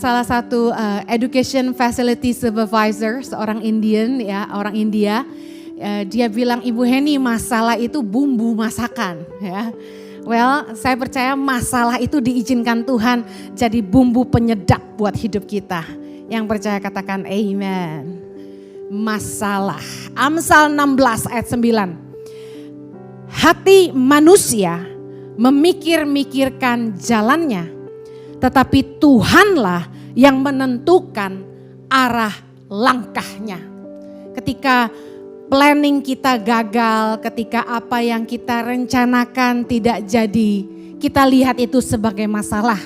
salah satu education facility supervisor, seorang Indian ya, orang India. Dia bilang, Ibu Heni, masalah itu bumbu masakan ya. Well, saya percaya masalah itu diizinkan Tuhan jadi bumbu penyedap buat hidup kita. Yang percaya katakan amen. Masalah. Amsal 16 ayat 9. Hati manusia memikir-mikirkan jalannya, tetapi Tuhanlah yang menentukan arah langkahnya. Ketika planning kita gagal, ketika apa yang kita rencanakan tidak jadi, kita lihat itu sebagai masalah.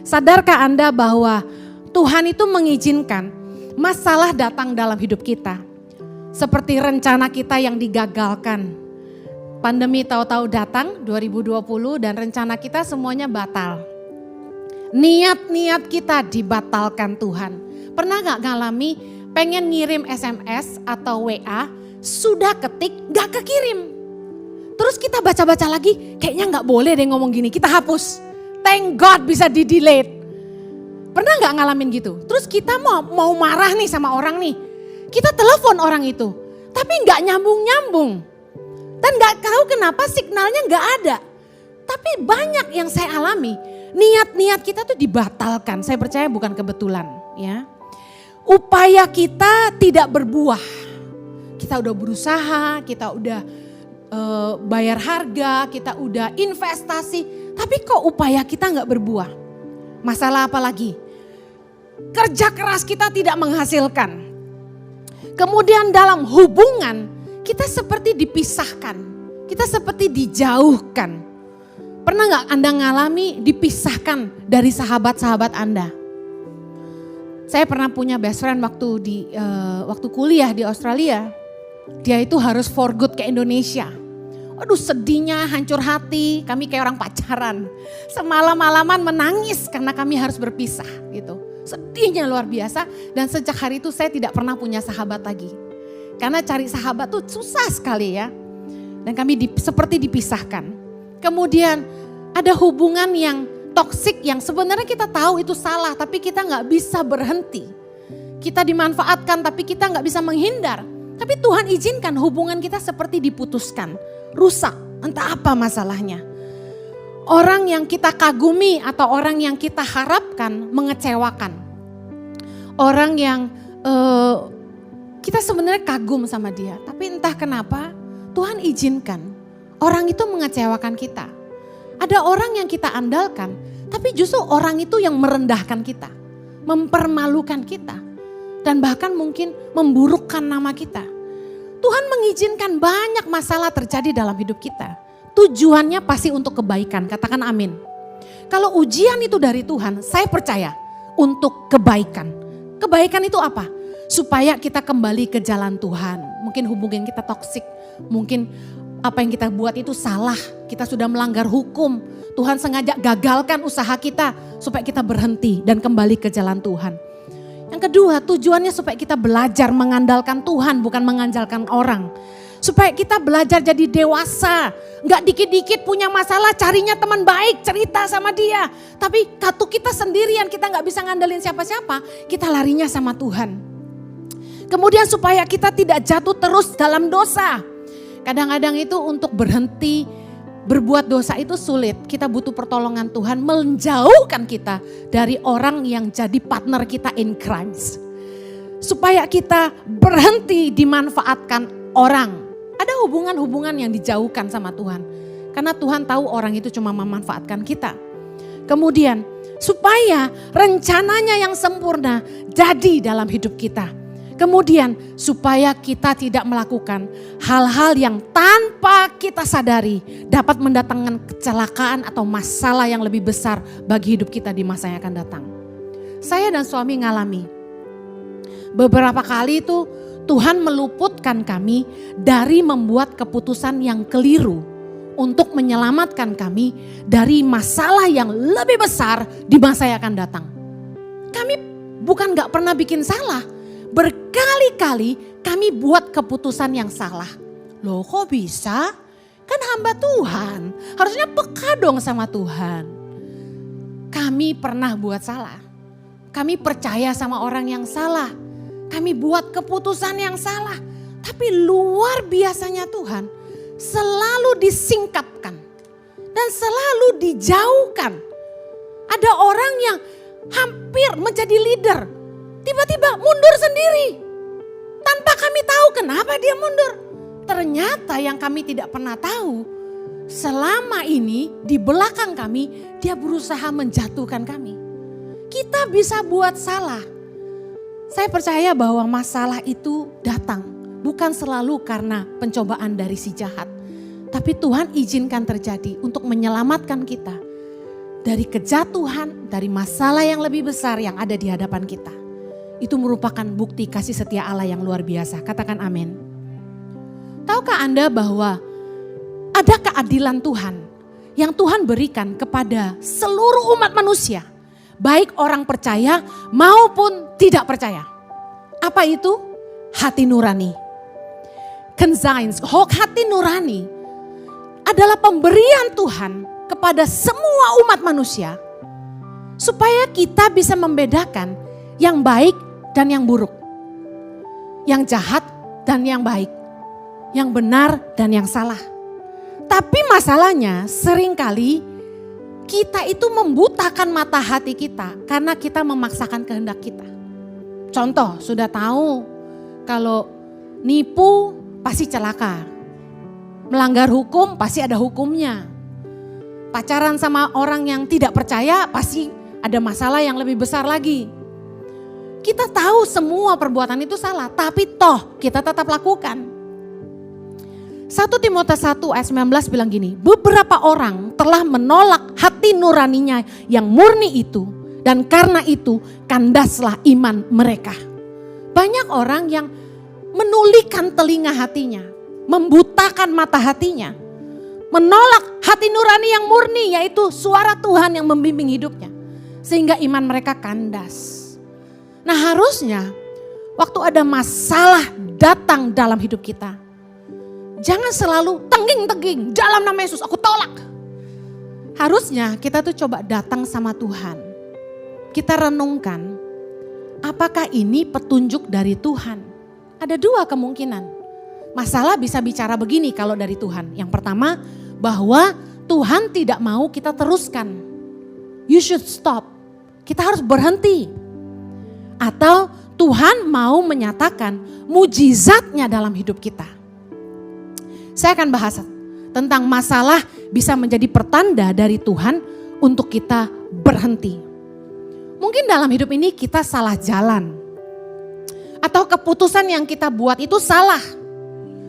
Sadarkah Anda bahwa Tuhan itu mengizinkan masalah datang dalam hidup kita? Seperti rencana kita yang digagalkan. Pandemi tahu-tahu datang 2020 dan rencana kita semuanya batal. Niat-niat kita dibatalkan Tuhan. Pernah gak ngalami pengen ngirim SMS atau WA, sudah ketik gak kekirim. Terus kita baca-baca lagi, kayaknya gak boleh deh ngomong gini, kita hapus. Thank God bisa di-delete. Pernah gak ngalamin gitu? Terus kita mau marah nih sama orang nih. Kita telepon orang itu, tapi gak nyambung-nyambung. Dan gak tahu kenapa signalnya gak ada. Tapi banyak yang saya alami, niat-niat kita tuh dibatalkan. Saya percaya bukan kebetulan ya. Upaya kita tidak berbuah. Kita udah berusaha, kita udah bayar harga, kita udah investasi. Tapi kok upaya kita gak berbuah? Masalah apa lagi? Kerja keras kita tidak menghasilkan. Kemudian dalam hubungan kita seperti dipisahkan, kita seperti dijauhkan. Pernah gak Anda ngalami dipisahkan dari sahabat-sahabat Anda? Saya pernah punya best friend waktu kuliah di Australia. Dia itu harus for good ke Indonesia. Aduh sedihnya, hancur hati, kami kayak orang pacaran. Semalam-malaman menangis karena kami harus berpisah gitu. Sedihnya luar biasa dan sejak hari itu saya tidak pernah punya sahabat lagi. Karena cari sahabat tuh susah sekali ya. Dan kami seperti dipisahkan. Kemudian ada hubungan yang toksik yang sebenarnya kita tahu itu salah. Tapi kita gak bisa berhenti. Kita dimanfaatkan tapi kita gak bisa menghindar. Tapi Tuhan izinkan hubungan kita seperti diputuskan. Rusak, entah apa masalahnya. Orang yang kita kagumi atau orang yang kita harapkan mengecewakan. Orang yang kita sebenarnya kagum sama dia, tapi entah kenapa Tuhan izinkan orang itu mengecewakan kita. Ada orang yang kita andalkan, tapi justru orang itu yang merendahkan kita, mempermalukan kita, dan bahkan mungkin memburukkan nama kita. Tuhan mengizinkan banyak masalah terjadi dalam hidup kita. Tujuannya pasti untuk kebaikan, katakan amin. Kalau ujian itu dari Tuhan, saya percaya untuk kebaikan. Kebaikan itu apa? Supaya kita kembali ke jalan Tuhan. Mungkin hubungan kita toksik, mungkin apa yang kita buat itu salah. Kita sudah melanggar hukum. Tuhan sengaja gagalkan usaha kita supaya kita berhenti dan kembali ke jalan Tuhan. Yang kedua, tujuannya supaya kita belajar mengandalkan Tuhan, bukan mengandalkan orang. Supaya kita belajar jadi dewasa. Gak dikit-dikit punya masalah, carinya teman baik, cerita sama dia. Tapi katu kita sendirian, kita gak bisa ngandelin siapa-siapa. Kita larinya sama Tuhan. Kemudian supaya kita tidak jatuh terus dalam dosa. Kadang-kadang itu untuk berhenti berbuat dosa itu sulit. Kita butuh pertolongan Tuhan menjauhkan kita dari orang yang jadi partner kita in crimes. Supaya kita berhenti dimanfaatkan orang. Ada hubungan-hubungan yang dijauhkan sama Tuhan. Karena Tuhan tahu orang itu cuma memanfaatkan kita. Kemudian supaya rencananya yang sempurna jadi dalam hidup kita. Kemudian supaya kita tidak melakukan hal-hal yang tanpa kita sadari dapat mendatangkan kecelakaan atau masalah yang lebih besar bagi hidup kita di masa yang akan datang. Saya dan suami ngalami beberapa kali itu Tuhan meluputkan kami dari membuat keputusan yang keliru untuk menyelamatkan kami dari masalah yang lebih besar di masa yang akan datang. Kami bukan gak pernah bikin salah. Berkali-kali kami buat keputusan yang salah. Loh kok bisa? Kan hamba Tuhan. Harusnya peka dong sama Tuhan. Kami pernah buat salah. Kami percaya sama orang yang salah. Kami buat keputusan yang salah. Tapi luar biasanya Tuhan selalu disingkapkan. Dan selalu dijauhkan. Ada orang yang hampir menjadi leader. Tiba-tiba mundur sendiri. Tanpa kami tahu kenapa dia mundur. Ternyata yang kami tidak pernah tahu. Selama ini di belakang kami dia berusaha menjatuhkan kami. Kita bisa buat salah. Saya percaya bahwa masalah itu datang. Bukan selalu karena pencobaan dari si jahat. Tapi Tuhan izinkan terjadi untuk menyelamatkan kita. Dari kejatuhan, dari masalah yang lebih besar yang ada di hadapan kita. Itu merupakan bukti kasih setia Allah yang luar biasa. Katakan amin. Tahukah Anda bahwa ada keadilan Tuhan yang Tuhan berikan kepada seluruh umat manusia. Baik orang percaya maupun tidak percaya. Apa itu? Hati nurani. Conscience, hati nurani adalah pemberian Tuhan kepada semua umat manusia. Supaya kita bisa membedakan yang baik dan yang buruk. Yang jahat dan yang baik. Yang benar dan yang salah. Tapi masalahnya seringkali kita itu membutakan mata hati kita karena kita memaksakan kehendak kita. Contoh, sudah tahu kalau nipu pasti celaka. Melanggar hukum pasti ada hukumnya. Pacaran sama orang yang tidak percaya pasti ada masalah yang lebih besar lagi. Kita tahu semua perbuatan itu salah, tapi toh kita tetap lakukan. 1 Timotius 1 ayat 19 bilang gini, beberapa orang telah menolak hati nuraninya yang murni itu dan karena itu kandaslah iman mereka. Banyak orang yang menulikan telinga hatinya, membutakan mata hatinya, menolak hati nurani yang murni yaitu suara Tuhan yang membimbing hidupnya. Sehingga iman mereka kandas. Nah harusnya waktu ada masalah datang dalam hidup kita, jangan selalu tengging-tengging, dalam nama Yesus aku tolak. Harusnya kita tuh coba datang sama Tuhan. Kita renungkan, apakah ini petunjuk dari Tuhan? Ada dua kemungkinan. Masalah bisa bicara begini kalau dari Tuhan. Yang pertama, bahwa Tuhan tidak mau kita teruskan. You should stop. Kita harus berhenti. Atau Tuhan mau menyatakan mujizatnya dalam hidup kita. Saya akan bahas tentang masalah bisa menjadi pertanda dari Tuhan untuk kita berhenti. Mungkin dalam hidup ini kita salah jalan. Atau keputusan yang kita buat itu salah.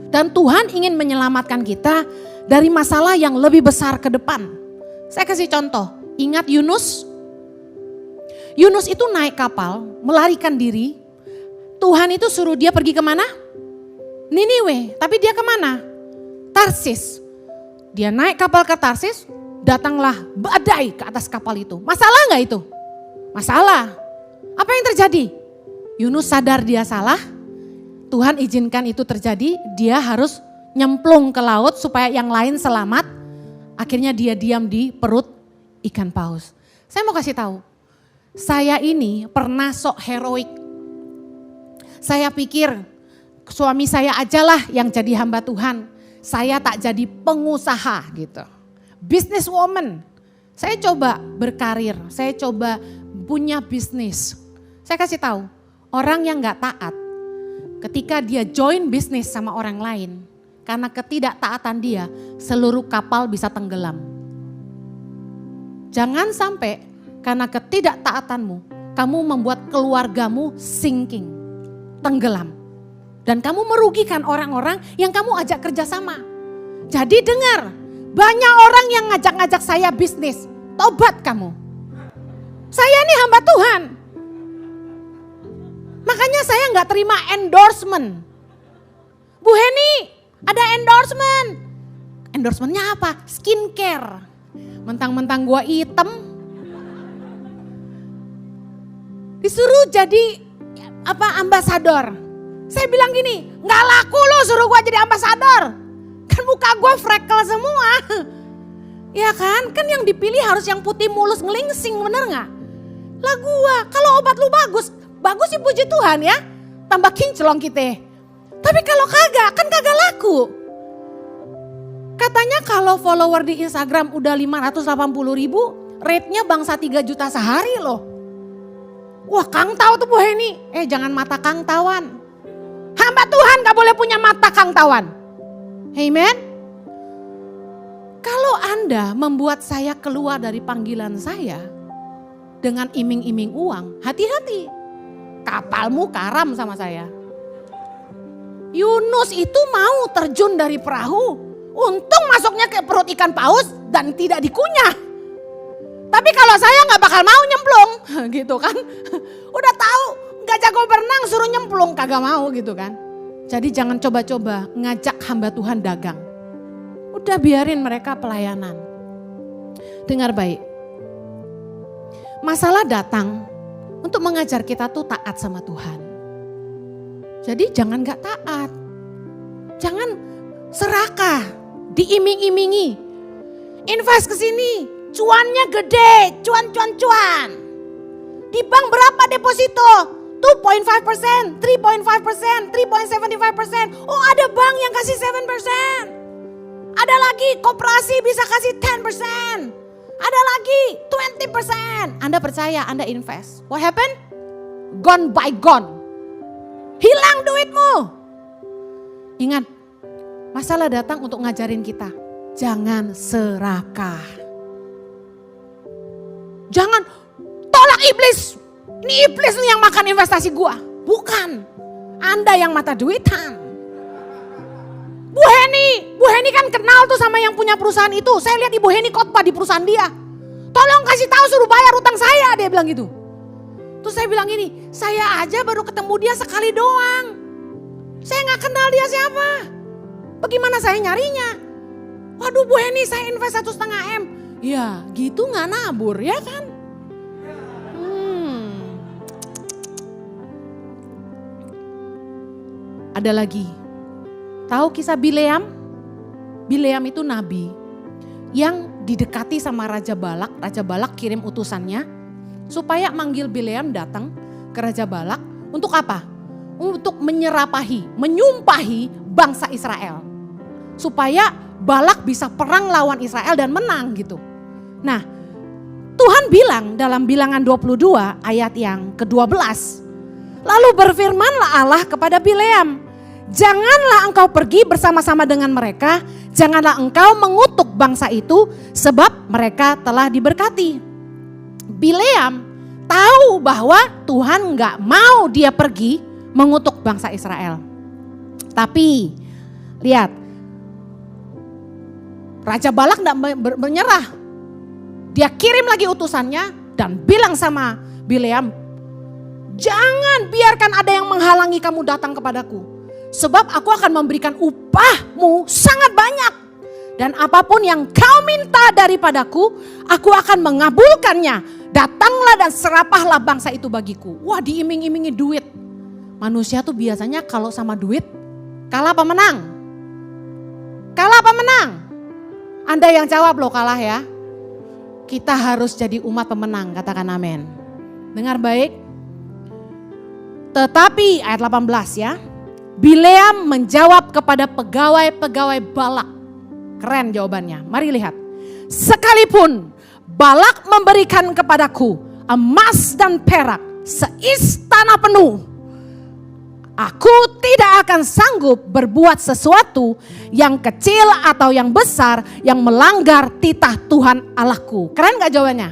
Dan Tuhan ingin menyelamatkan kita dari masalah yang lebih besar ke depan. Saya kasih contoh, ingat Yunus? Yunus itu naik kapal, melarikan diri. Tuhan itu suruh dia pergi kemana? Niniwe, tapi dia kemana? Tarsis. Dia naik kapal ke Tarsis, datanglah badai ke atas kapal itu. Masalah gak itu? Masalah. Apa yang terjadi? Yunus sadar dia salah, Tuhan izinkan itu terjadi, dia harus nyemplung ke laut supaya yang lain selamat. Akhirnya dia diam di perut ikan paus. Saya mau kasih tahu, saya ini pernah sok heroik. Saya pikir suami saya ajalah yang jadi hamba Tuhan. Saya tak jadi pengusaha gitu. Businesswoman. Saya coba berkarir, saya coba punya bisnis. Saya kasih tahu, orang yang gak taat ketika dia join bisnis sama orang lain, karena ketidaktaatan dia, seluruh kapal bisa tenggelam. Jangan sampai karena ketidaktaatanmu, kamu membuat keluargamu sinking, tenggelam. Dan kamu merugikan orang-orang yang kamu ajak kerjasama. Jadi dengar, banyak orang yang ngajak-ngajak saya bisnis, tobat kamu. Saya ini hamba Tuhan. Makanya saya gak terima endorsement. Bu Heni, ada endorsement. Endorsementnya apa? Skincare. Mentang-mentang gua hitam. Disuruh jadi ambasador. Saya bilang gini, gak laku lo suruh gua jadi ambasador. Kan muka gua freckle semua. Ya kan yang dipilih harus yang putih mulus ngelingsing, bener gak? Lah gua, kalau obat lu bagus, bagus sih puji Tuhan ya. Tambah kinclong kita. Tapi kalau kagak, kan kagak laku. Katanya kalau follower di Instagram udah 580 ribu, rate-nya bangsa 3 juta sehari loh. Wah, Kang tahu tuh Bu Heni. Jangan mata Kang tawan. Hamba Tuhan gak boleh punya mata Kang tawan. Amen. Kalau Anda membuat saya keluar dari panggilan saya dengan iming-iming uang, hati-hati. Kapalmu karam sama saya. Yunus itu mau terjun dari perahu, untung masuknya ke perut ikan paus dan tidak dikunyah. Tapi kalau saya gak bakal mau nyemplung, gitu kan. Udah tahu gak jago berenang suruh nyemplung, kagak mau gitu kan. Jadi jangan coba-coba ngajak hamba Tuhan dagang. Udah biarin mereka pelayanan. Dengar baik. Masalah datang untuk mengajar kita tuh taat sama Tuhan. Jadi jangan gak taat. Jangan serakah, diiming-imingi. Invest ke sini, cuannya gede, cuan. Di bank berapa deposito? 2.5%, 3.5%, 3.75%. Oh, ada bank yang kasih 7%. Ada lagi koperasi bisa kasih 10%. Ada lagi 20%. Anda percaya, Anda invest. What happened? Gone by gone. Hilang duitmu. Ingat, masalah datang untuk ngajarin kita. Jangan serakah. Jangan tolak iblis. Ini iblis nih yang makan investasi gua. Bukan. Anda yang mata duitan. Bu Heni kan kenal tuh sama yang punya perusahaan itu. Saya lihat Ibu Heni khotbah di perusahaan dia. Tolong kasih tahu suruh bayar utang saya, dia bilang gitu. Terus saya bilang gini, saya aja baru ketemu dia sekali doang. Saya gak kenal dia siapa. Bagaimana saya nyarinya? Waduh Bu Heni, saya invest 1,5 M. Ya gitu gak nabur ya kan. Ada lagi. Tahu kisah Bileam? Bileam itu nabi yang didekati sama Raja Balak. Raja Balak kirim utusannya supaya manggil Bileam datang ke Raja Balak. Untuk apa? Untuk menyumpahi bangsa Israel. Supaya Balak bisa perang lawan Israel dan menang gitu. Nah, Tuhan bilang dalam Bilangan 22 ayat yang ke-12. Lalu berfirmanlah Allah kepada Bileam, janganlah engkau pergi bersama-sama dengan mereka, janganlah engkau mengutuk bangsa itu sebab mereka telah diberkati. Bileam tahu bahwa Tuhan gak mau dia pergi mengutuk bangsa Israel. Tapi lihat, Raja Balak gak menyerah. Dia kirim lagi utusannya dan bilang sama Bileam, jangan biarkan ada yang menghalangi kamu datang kepadaku. Sebab aku akan memberikan upahmu sangat banyak. Dan apapun yang kau minta daripadaku, aku akan mengabulkannya. Datanglah dan serapahlah bangsa itu bagiku. Wah, diiming-imingi duit. Manusia tuh biasanya kalau sama duit, kalah apa menang? Kalah apa menang? Anda yang jawab loh kalah ya. Kita harus jadi umat pemenang, katakan amin. Dengar baik. Tetapi ayat 18 ya. Bileam menjawab kepada pegawai-pegawai Balak. Keren jawabannya. Mari lihat. Sekalipun Balak memberikan kepadaku emas dan perak seistana penuh, aku tidak akan sanggup berbuat sesuatu yang kecil atau yang besar yang melanggar titah Tuhan Allahku. Keren gak jawabannya?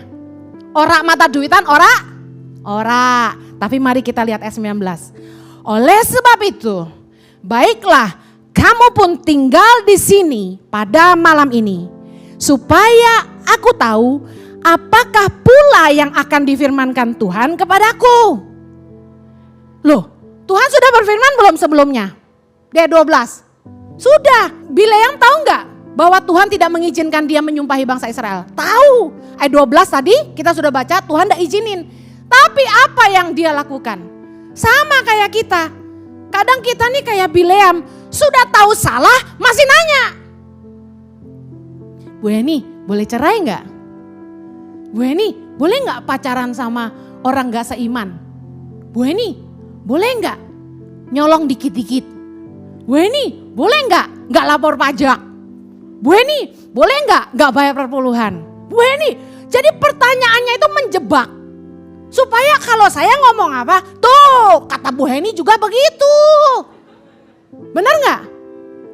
Ora mata duitan, ora. Tapi mari kita lihat ayat 19. Oleh sebab itu, baiklah kamu pun tinggal di sini pada malam ini, supaya aku tahu apakah pula yang akan difirmankan Tuhan kepadaku. Loh, Tuhan sudah berfirman belum sebelumnya? Di ayat 12. Sudah. Bileam tahu nggak bahwa Tuhan tidak mengizinkan dia menyumpahi bangsa Israel? Tahu. Ayat 12 tadi kita sudah baca, Tuhan tidak izinin. Tapi apa yang dia lakukan? Sama kayak kita. Kadang kita nih kayak Bileam, sudah tahu salah masih nanya. Bu Heni, boleh cerai nggak? Bu Heni, boleh nggak pacaran sama orang gak seiman. Bu Eni, boleh gak nyolong dikit-dikit? Bu Eni, boleh gak lapor pajak? Bu Eni, boleh gak bayar perpuluhan? Bu Eni, jadi pertanyaannya itu menjebak. Supaya kalau saya ngomong apa, tuh kata Bu Heni juga begitu. Benar gak?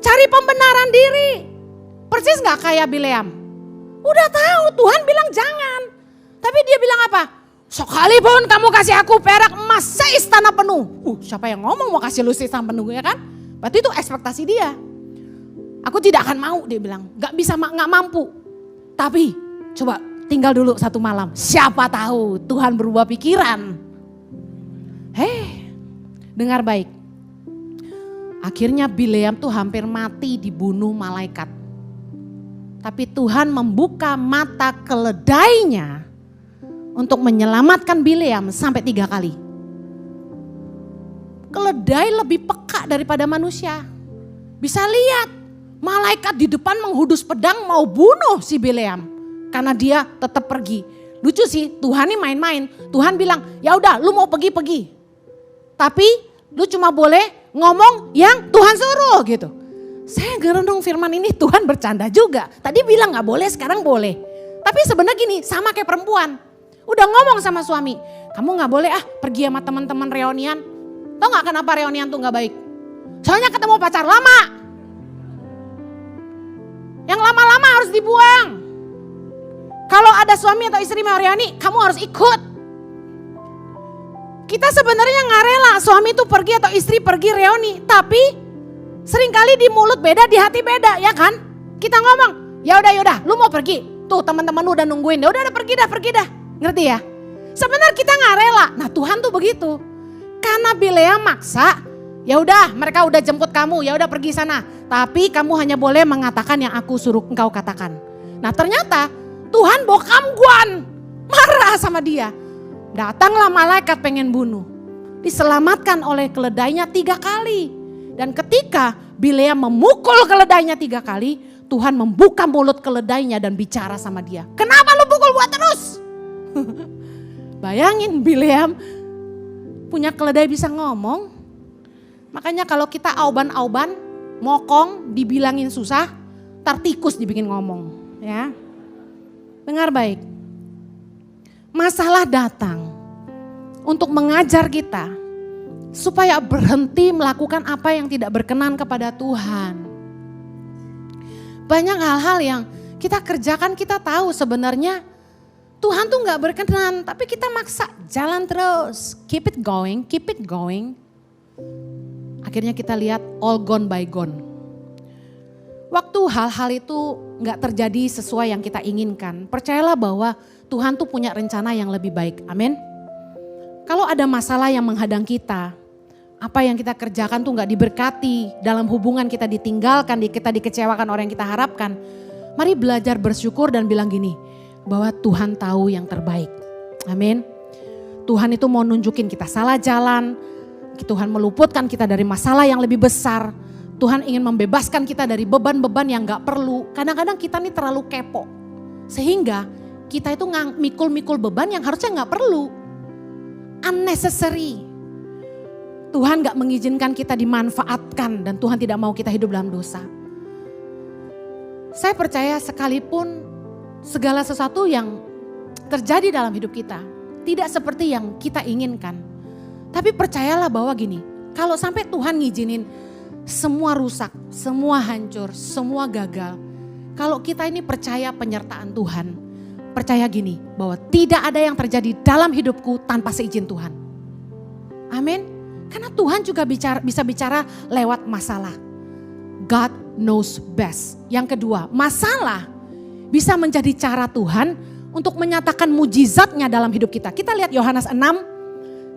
Cari pembenaran diri. Persis gak kayak Bileam? Udah tahu Tuhan bilang jangan. Tapi dia bilang apa? Sekalipun kamu kasih aku perak emas seistana penuh. Siapa yang ngomong mau kasih lu seistana penuh ya kan? Berarti itu ekspektasi dia. Aku tidak akan mau, dia bilang. Gak bisa, gak mampu. Tapi coba tinggal dulu satu malam. Siapa tahu Tuhan berubah pikiran. Dengar baik. Akhirnya Bileam tuh hampir mati dibunuh malaikat. Tapi Tuhan membuka mata keledainya untuk menyelamatkan Bileam sampai 3 kali. Keledai lebih peka daripada manusia. Bisa lihat malaikat di depan menghudus pedang mau bunuh si Bileam. Karena dia tetap pergi. Lucu sih, Tuhan ini main-main. Tuhan bilang, ya udah lu mau pergi-pergi. Tapi lu cuma boleh ngomong yang Tuhan suruh gitu. Saya ngerenung firman ini Tuhan bercanda juga. Tadi bilang gak boleh, sekarang boleh. Tapi sebenarnya gini, sama kayak perempuan. Udah ngomong sama suami, kamu gak boleh pergi sama teman-teman reunian. Tahu gak kenapa reunian tuh gak baik? Soalnya ketemu pacar lama. Yang lama-lama harus dibuang. Kalau ada suami atau istri mau reuni, kamu harus ikut. Kita sebenarnya gak rela suami itu pergi atau istri pergi reuni. Tapi seringkali di mulut beda, di hati beda ya kan. Kita ngomong, ya udah, lu mau pergi. Tuh teman-teman lu udah nungguin, ya udah pergi dah. Ngerti ya? Sebenarnya kita gak rela. Nah Tuhan tuh begitu. Karena Bileam maksa, ya udah mereka udah jemput kamu, ya udah pergi sana. Tapi kamu hanya boleh mengatakan yang aku suruh engkau katakan. Nah ternyata Tuhan bokam guan, marah sama dia. Datanglah malaikat pengen bunuh. Diselamatkan oleh keledainya 3 kali. Dan ketika Bileam memukul keledainya 3 kali, Tuhan membuka mulut keledainya dan bicara sama dia. Kenapa lu pukul gua terus? Bayangin Bileam punya keledai bisa ngomong. Makanya kalau kita auban-auban, mokong, dibilangin susah, tar tikus dibikin ngomong. Ya. Dengar baik, masalah datang untuk mengajar kita supaya berhenti melakukan apa yang tidak berkenan kepada Tuhan. Banyak hal-hal yang kita kerjakan, kita tahu sebenarnya Tuhan tuh gak berkenan, tapi kita maksa jalan terus, keep it going. Akhirnya kita lihat all gone by gone. Waktu hal-hal itu gak terjadi sesuai yang kita inginkan, percayalah bahwa Tuhan tuh punya rencana yang lebih baik. Amin. Kalau ada masalah yang menghadang kita, apa yang kita kerjakan tuh gak diberkati, dalam hubungan kita ditinggalkan, kita dikecewakan orang yang kita harapkan. Mari belajar bersyukur dan bilang gini, bahwa Tuhan tahu yang terbaik. Amin. Tuhan itu mau nunjukin kita salah jalan, Tuhan meluputkan kita dari masalah yang lebih besar. Tuhan ingin membebaskan kita dari beban-beban yang gak perlu. Kadang-kadang kita nih terlalu kepo. Sehingga kita itu mikul-mikul beban yang harusnya gak perlu. Unnecessary. Tuhan gak mengizinkan kita dimanfaatkan dan Tuhan tidak mau kita hidup dalam dosa. Saya percaya sekalipun segala sesuatu yang terjadi dalam hidup kita tidak seperti yang kita inginkan. Tapi percayalah bahwa gini, kalau sampai Tuhan ngizinin semua rusak, semua hancur, semua gagal. Kalau kita ini percaya penyertaan Tuhan, percaya gini bahwa tidak ada yang terjadi dalam hidupku tanpa seizin Tuhan. Amin. Karena Tuhan juga bisa bicara lewat masalah. God knows best. Yang kedua, masalah bisa menjadi cara Tuhan untuk menyatakan mujizatnya dalam hidup kita. Kita lihat Yohanes 6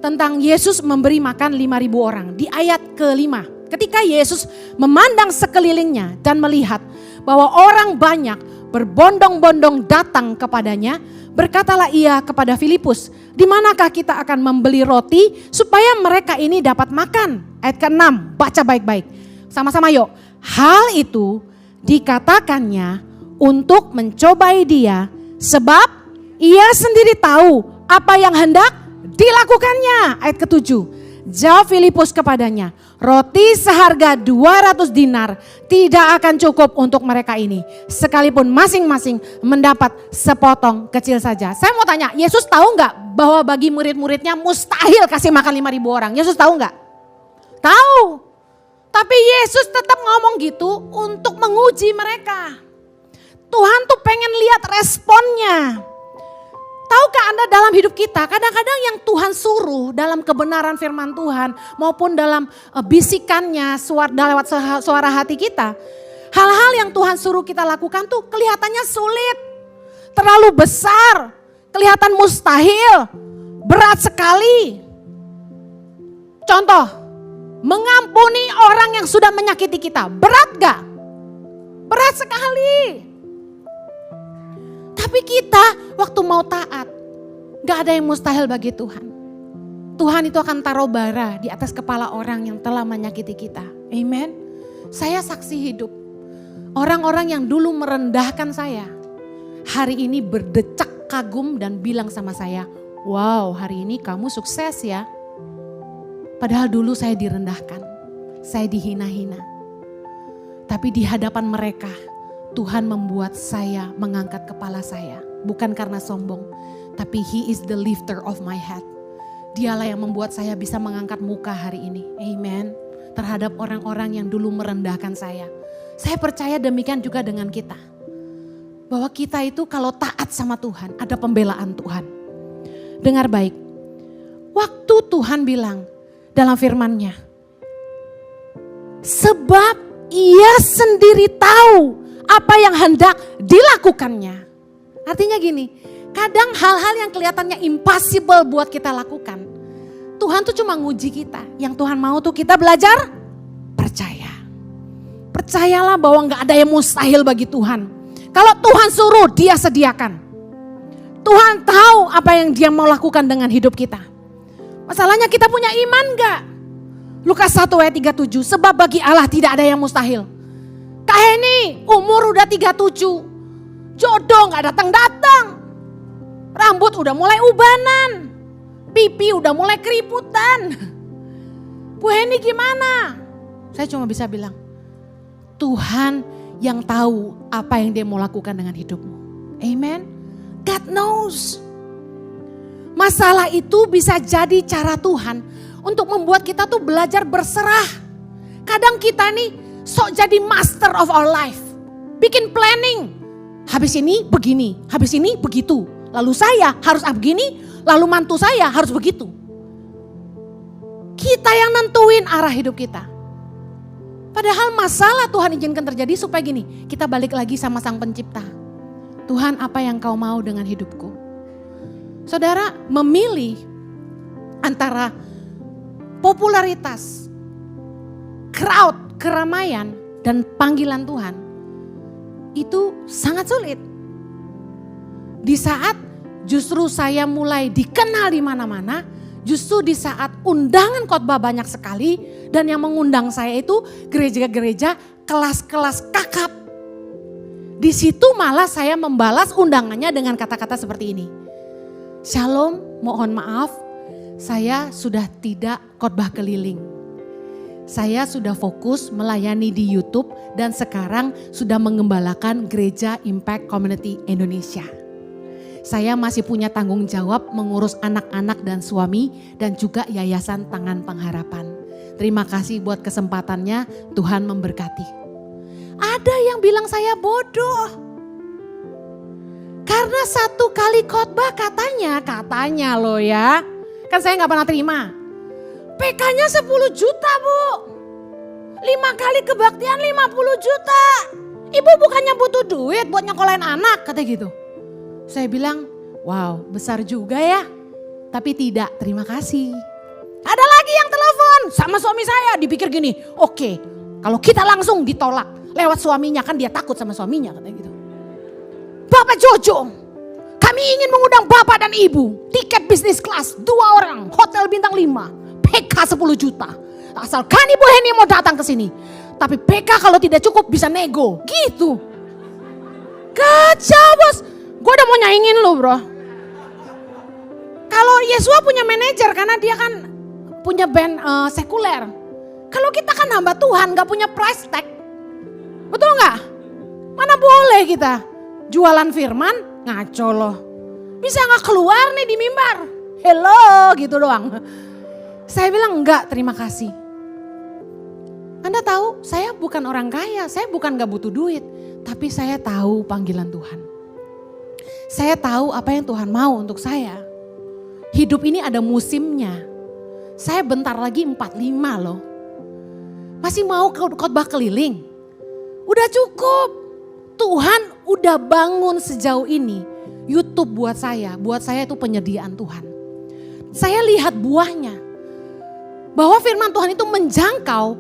tentang Yesus memberi makan 5.000 orang. Di ayat ke-5. Ketika Yesus memandang sekelilingnya dan melihat bahwa orang banyak berbondong-bondong datang kepadanya, berkatalah ia kepada Filipus, di manakah kita akan membeli roti supaya mereka ini dapat makan? Ayat ke-6, baca baik-baik. Sama-sama yuk. Hal itu dikatakannya untuk mencobai dia, sebab ia sendiri tahu apa yang hendak Dilakukannya. Ayat ke-7. Jawab Filipus kepadanya, roti seharga 200 dinar tidak akan cukup untuk mereka ini. Sekalipun masing-masing mendapat sepotong kecil saja. Saya mau tanya, Yesus tahu nggak bahwa bagi murid-muridnya mustahil kasih makan 5.000 orang? Yesus tahu nggak? Tahu. Tapi Yesus tetap ngomong gitu untuk menguji mereka. Tuhan tuh pengen lihat responnya. Tahukah Anda dalam hidup kita kadang-kadang yang Tuhan suruh dalam kebenaran firman Tuhan maupun dalam bisikannya lewat suara hati kita. Hal-hal yang Tuhan suruh kita lakukan tuh kelihatannya sulit. Terlalu besar, kelihatan mustahil, berat sekali. Contoh, mengampuni orang yang sudah menyakiti kita. Berat gak? Berat sekali. Tapi kita waktu mau taat, gak ada yang mustahil bagi Tuhan. Tuhan itu akan taruh bara di atas kepala orang yang telah menyakiti kita. Amen. Saya saksi hidup. Orang-orang yang dulu merendahkan saya, hari ini berdecak kagum dan bilang sama saya, wow, hari ini kamu sukses ya. Padahal dulu saya direndahkan, saya dihina-hina. Tapi di hadapan mereka, Tuhan membuat saya mengangkat kepala saya. Bukan karena sombong, tapi He is the lifter of my head. Dialah yang membuat saya bisa mengangkat muka hari ini. Amen. Terhadap orang-orang yang dulu merendahkan saya. Saya percaya demikian juga dengan kita. Bahwa kita itu kalau taat sama Tuhan, ada pembelaan Tuhan. Dengar baik. Waktu Tuhan bilang dalam firman-Nya, sebab Ia sendiri tahu apa yang hendak dilakukannya. Artinya gini, kadang hal-hal yang kelihatannya impossible buat kita lakukan, Tuhan tuh cuma nguji kita. Yang Tuhan mau tuh kita belajar percaya. Percayalah bahwa gak ada yang mustahil bagi Tuhan. Kalau Tuhan suruh, Dia sediakan. Tuhan tahu apa yang Dia mau lakukan dengan hidup kita. Masalahnya kita punya iman gak? Lukas 1 ayat 37, sebab bagi Allah tidak ada yang mustahil. Kak Heni umur udah 37, jodoh gak datang-datang. Rambut udah mulai ubanan, pipi udah mulai keriputan. Bu Heni gimana? Saya cuma bisa bilang, Tuhan yang tahu apa yang Dia mau lakukan dengan hidupmu. Amen. God knows. Masalah itu bisa jadi cara Tuhan untuk membuat kita tuh belajar berserah. Kadang kita nih sok jadi master of our life. Bikin planning. Habis ini begini, habis ini begitu. Lalu saya harus begini, lalu mantu saya harus begitu. Kita yang nentuin arah hidup kita. Padahal masalah Tuhan izinkan terjadi supaya gini, kita balik lagi sama Sang Pencipta. Tuhan, apa yang Kau mau dengan hidupku? Saudara, memilih antara popularitas, crowd, keramaian, dan panggilan Tuhan itu sangat sulit. Di saat justru saya mulai dikenal di mana-mana, justru di saat undangan khotbah banyak sekali dan yang mengundang saya itu gereja-gereja kelas-kelas kakap. Di situ malah saya membalas undangannya dengan kata-kata seperti ini. Shalom, mohon maaf, saya sudah tidak khotbah keliling. Saya sudah fokus melayani di YouTube dan sekarang sudah mengembalakan Gereja Impact Community Indonesia. Saya masih punya tanggung jawab mengurus anak-anak dan suami dan juga Yayasan Tangan Pengharapan. Terima kasih buat kesempatannya, Tuhan memberkati. Ada yang bilang saya bodoh. Karena satu kali khotbah katanya loh ya. Kan saya gak pernah terima. PK-nya 10 juta Bu. 5 kali kebaktian 50 juta. Ibu bukannya butuh duit buat nyekolahin anak, kata gitu. Saya bilang, wow besar juga ya. Tapi tidak, terima kasih. Ada lagi yang telepon sama suami saya, dipikir gini, oke, kalau kita langsung ditolak lewat suaminya, kan dia takut sama suaminya, kata gitu. Bapak Jojo, kami ingin mengundang Bapak dan Ibu, tiket bisnis kelas 2 orang, hotel bintang 5, PK 10 juta. Asalkan Ibu Heni mau datang ke sini. Tapi PK kalau tidak cukup bisa nego, gitu. Kacau bos, gue udah mau nyaingin lo bro. Kalau Yesua punya manajer karena dia kan punya band sekuler. Kalau kita kan hamba Tuhan gak punya price tag. Betul gak? Mana boleh kita jualan firman ngaco loh. Bisa gak keluar nih di mimbar? Hello gitu doang. Saya bilang enggak, terima kasih. Anda tahu saya bukan orang kaya, saya bukan gak butuh duit. Tapi saya tahu panggilan Tuhan. Saya tahu apa yang Tuhan mau untuk saya. Hidup ini ada musimnya. Saya bentar lagi 45 loh. Masih mau khotbah keliling? Udah cukup. Tuhan udah bangun sejauh ini. YouTube buat saya itu penyediaan Tuhan. Saya lihat buahnya. Bahwa firman Tuhan itu menjangkau,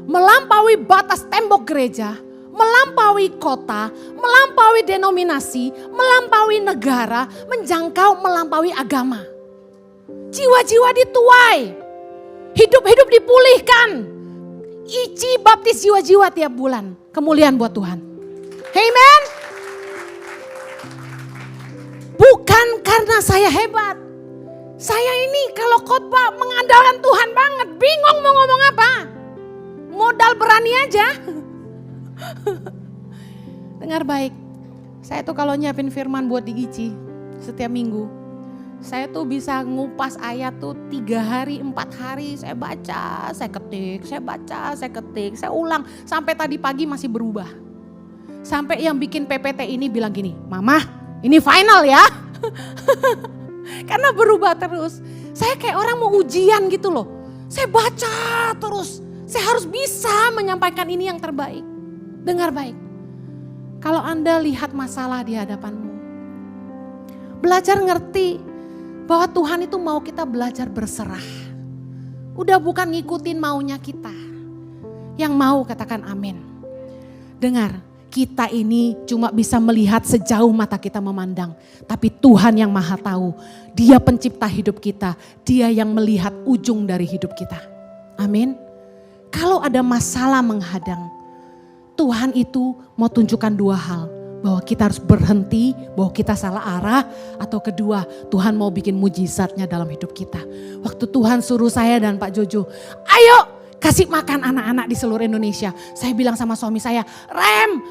melampaui batas tembok gereja, melampaui kota, melampaui denominasi, melampaui negara, menjangkau melampaui agama. Jiwa-jiwa dituai, hidup-hidup dipulihkan. Ici baptis jiwa-jiwa tiap bulan, kemuliaan buat Tuhan. Amen. Bukan karena saya hebat. Saya ini kalau khotbah mengandalkan Tuhan banget, bingung mau ngomong apa. Modal berani aja. Dengar baik, saya tuh kalau nyiapin firman buat di ICI setiap minggu, saya tuh bisa ngupas ayat tuh 3 hari, 4 hari saya baca, saya ketik, saya baca, saya ketik, saya ulang. Sampai tadi pagi masih berubah. Sampai yang bikin PPT ini bilang gini, Mama ini final ya. Karena berubah terus. Saya kayak orang mau ujian gitu loh. Saya baca terus, saya harus bisa menyampaikan ini yang terbaik. Dengar baik, kalau Anda lihat masalah di hadapanmu, belajar ngerti bahwa Tuhan itu mau kita belajar berserah. Udah bukan ngikutin maunya kita. Yang mau katakan amin. Dengar, kita ini cuma bisa melihat sejauh mata kita memandang. Tapi Tuhan yang maha tahu, Dia pencipta hidup kita, Dia yang melihat ujung dari hidup kita. Amin. Kalau ada masalah menghadang, Tuhan itu mau tunjukkan 2 hal. Bahwa kita harus berhenti, bahwa kita salah arah. Atau kedua, Tuhan mau bikin mujizatnya dalam hidup kita. Waktu Tuhan suruh saya dan Pak Jojo, ayo kasih makan anak-anak di seluruh Indonesia. Saya bilang sama suami saya, rem,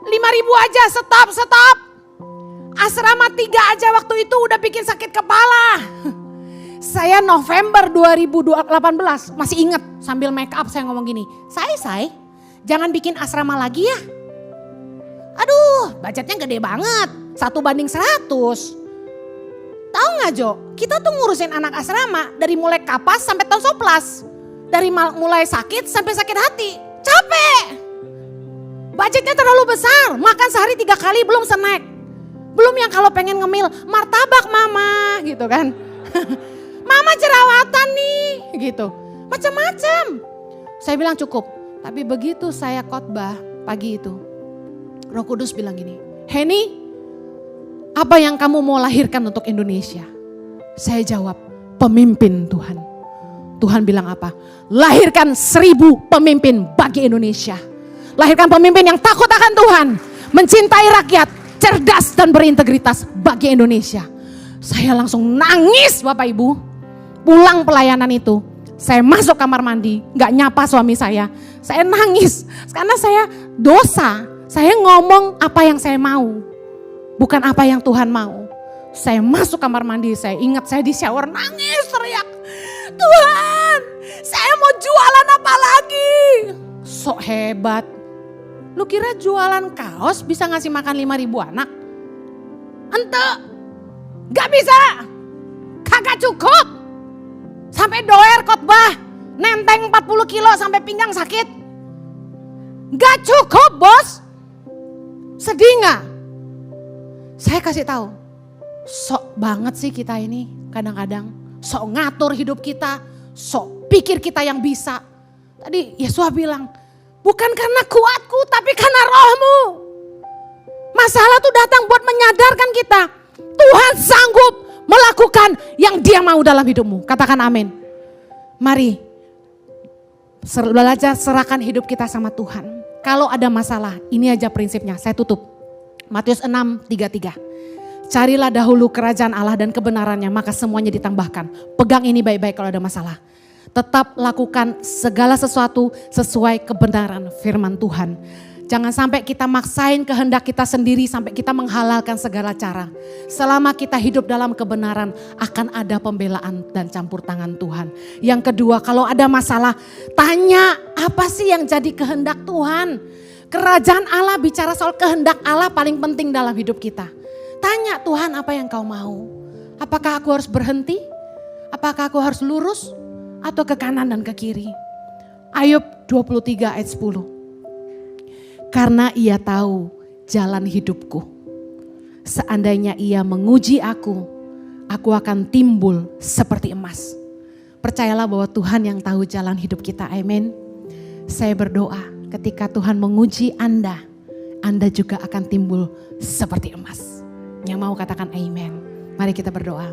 5.000 aja, stop. Asrama 3 aja waktu itu udah bikin sakit kepala. Saya November 2018 masih ingat sambil make up saya ngomong gini, Say, jangan bikin asrama lagi ya. Aduh, budgetnya gede banget. 1:100. Tahu gak Jo? Kita tuh ngurusin anak asrama dari mulai kapas sampai tonsoplas. Dari mulai sakit sampai sakit hati. Capek. Budgetnya terlalu besar. Makan sehari 3 kali belum snack. Belum yang kalau pengen ngemil, martabak mama gitu kan. Mama jerawatan nih gitu. Macam-macam. Saya bilang cukup. Tapi begitu saya khotbah pagi itu, Roh Kudus bilang gini, Henny, apa yang kamu mau lahirkan untuk Indonesia? Saya jawab, pemimpin Tuhan. Tuhan bilang apa? Lahirkan 1000 pemimpin bagi Indonesia. Lahirkan pemimpin yang takut akan Tuhan, mencintai rakyat, cerdas dan berintegritas bagi Indonesia. Saya langsung nangis Bapak Ibu. Pulang pelayanan itu, saya masuk kamar mandi, gak nyapa suami saya. Saya nangis karena saya dosa. Saya ngomong apa yang saya mau, bukan apa yang Tuhan mau. Saya masuk kamar mandi, saya ingat saya di shower nangis teriak, Tuhan saya mau jualan apa lagi? Sok hebat. Lu kira jualan kaos bisa ngasih makan 5.000 anak? Ente, gak bisa, kagak cukup. Sampai doer khotbah, nenteng 40 kilo sampai pinggang sakit. Gak cukup bos. Sedih gak? Saya kasih tahu, sok banget sih kita ini kadang-kadang. Sok ngatur hidup kita, sok pikir kita yang bisa. Tadi Yesus bilang, bukan karena kuatku tapi karena rohmu. Masalah tuh datang buat menyadarkan kita. Tuhan sanggup melakukan yang Dia mau dalam hidupmu. Katakan amin. Mari belajar serahkan hidup kita sama Tuhan. Kalau ada masalah, ini aja prinsipnya, saya tutup. Matius 6:33. Carilah dahulu kerajaan Allah dan kebenarannya, maka semuanya ditambahkan. Pegang ini baik-baik kalau ada masalah. Tetap lakukan segala sesuatu sesuai kebenaran firman Tuhan. Jangan sampai kita maksain kehendak kita sendiri sampai kita menghalalkan segala cara. Selama kita hidup dalam kebenaran akan ada pembelaan dan campur tangan Tuhan. Yang kedua, kalau ada masalah, tanya apa sih yang jadi kehendak Tuhan. Kerajaan Allah bicara soal kehendak Allah paling penting dalam hidup kita. Tanya Tuhan apa yang kau mau. Apakah aku harus berhenti? Apakah aku harus lurus? Atau ke kanan dan ke kiri? Ayub 23 ayat 10. Karena ia tahu jalan hidupku. Seandainya ia menguji aku akan timbul seperti emas. Percayalah bahwa Tuhan yang tahu jalan hidup kita, amin. Saya berdoa ketika Tuhan menguji Anda juga akan timbul seperti emas. Yang mau katakan amin. Mari kita berdoa.